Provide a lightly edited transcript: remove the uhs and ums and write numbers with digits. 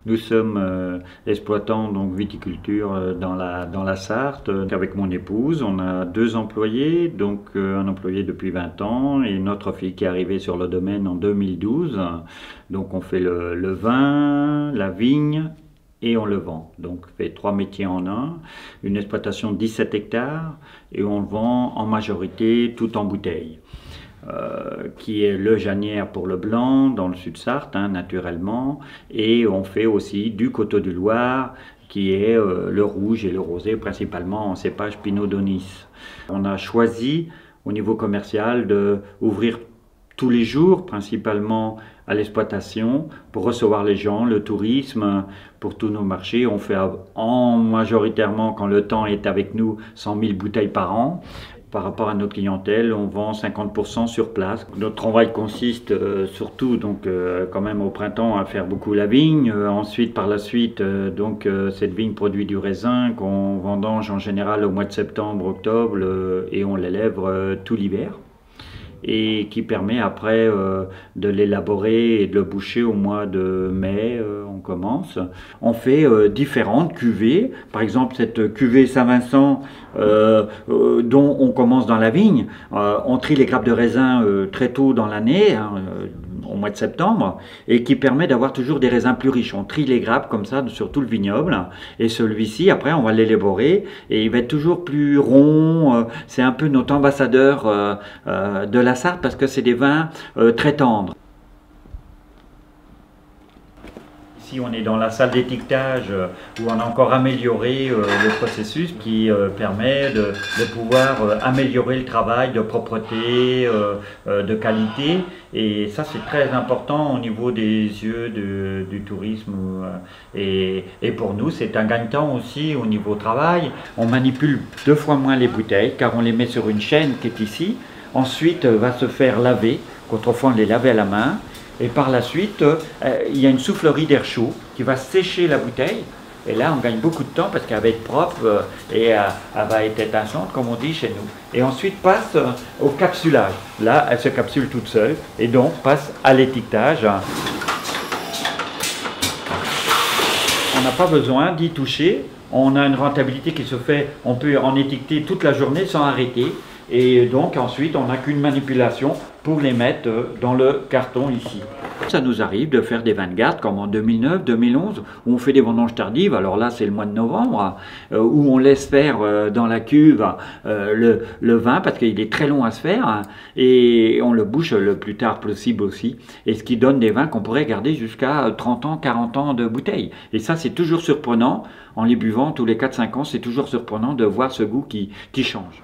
Nous sommes exploitants donc viticulture dans la Sarthe. Avec mon épouse, on a 2 employés, donc un employé depuis 20 ans et notre fille qui est arrivée sur le domaine en 2012. Donc on fait le vin, la vigne et on le vend. Donc on fait 3 métiers en un, une exploitation de 17 hectares et on le vend en majorité tout en bouteille. Qui est le Janière pour le blanc dans le sud Sarthe, naturellement, et on fait aussi du Coteau du Loir qui est le rouge et le rosé, principalement en cépage Pinot Donis. On a choisi au niveau commercial d'ouvrir tous les jours, principalement à l'exploitation, pour recevoir les gens, le tourisme, pour tous nos marchés. On fait majoritairement, quand le temps est avec nous, 100 000 bouteilles par an. Par rapport à notre clientèle, on vend 50% sur place. Notre travail consiste surtout, donc, quand même au printemps, à faire beaucoup la vigne. Ensuite, par la suite, cette vigne produit du raisin qu'on vendange en général au mois de septembre, octobre, et on l'élève tout l'hiver. Et qui permet après de l'élaborer et de le boucher au mois de mai, on commence. On fait différentes cuvées, par exemple cette cuvée Saint-Vincent dont on commence dans la vigne. On trie les grappes de raisin très tôt dans l'année, au mois de septembre, et qui permet d'avoir toujours des raisins plus riches. On trie les grappes comme ça sur tout le vignoble, et celui-ci, après, on va l'élaborer, et il va être toujours plus rond. C'est un peu notre ambassadeur de la Sarthe, parce que c'est des vins très tendres. Ici, on est dans la salle d'étiquetage où on a encore amélioré le processus qui permet de pouvoir améliorer le travail de propreté, de qualité. Et ça, c'est très important au niveau des yeux du tourisme. Et pour nous, c'est un gagne-temps aussi au niveau travail. On manipule 2 fois moins les bouteilles car on les met sur une chaîne qui est ici. Ensuite, va se faire laver, qu'autrefois on les lavait à la main. Et par la suite, il y a une soufflerie d'air chaud qui va sécher la bouteille. Et là, on gagne beaucoup de temps parce qu'elle va être propre et elle va être étincelante, comme on dit chez nous. Et ensuite, passe au capsulage. Là, elle se capsule toute seule et donc passe à l'étiquetage. On n'a pas besoin d'y toucher. On a une rentabilité qui se fait, on peut en étiqueter toute la journée sans arrêter. Et donc ensuite, on n'a qu'une manipulation pour les mettre dans le carton ici. Ça nous arrive de faire des vins de garde comme en 2009, 2011, où on fait des vendanges tardives. Alors là, c'est le mois de novembre, où on laisse faire dans la cuve le vin parce qu'il est très long à se faire, et on le bouche le plus tard possible aussi. Et ce qui donne des vins qu'on pourrait garder jusqu'à 30 ans, 40 ans de bouteille. Et ça, c'est toujours surprenant. En les buvant tous les 4-5 ans, c'est toujours surprenant de voir ce goût qui change.